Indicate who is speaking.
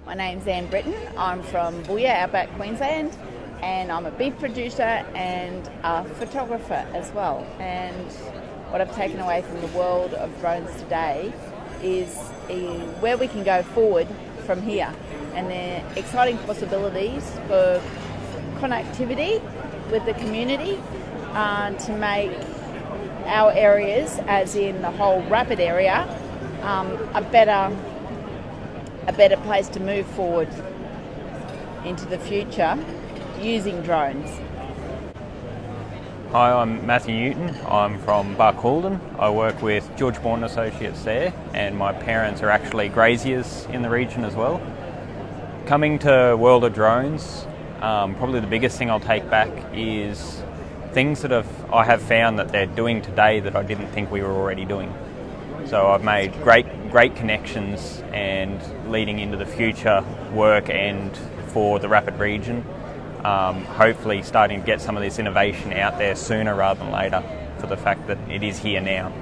Speaker 1: My name's Ann Britton. I'm from Boulia, Outback, Queensland, and I'm a beef producer and a photographer as well. And what I've taken away from the world of drones today is where we can go forward from here, and the exciting possibilities for connectivity with the community to make our areas, as in the whole rapid area, a better place to move forward into the future using drones.
Speaker 2: Hi, I'm Matthew Newton. I'm from Barcaldine. I work with George Bourne Associates there, and my parents are actually graziers in the region as well. Coming to World of Drones, probably the biggest thing I'll take back is things that I have found that they're doing today that I didn't think we were already doing. So I've made great connections and leading into the future work and for the rapid region. Hopefully starting to get some of this innovation out there sooner rather than later, for the fact that it is here now.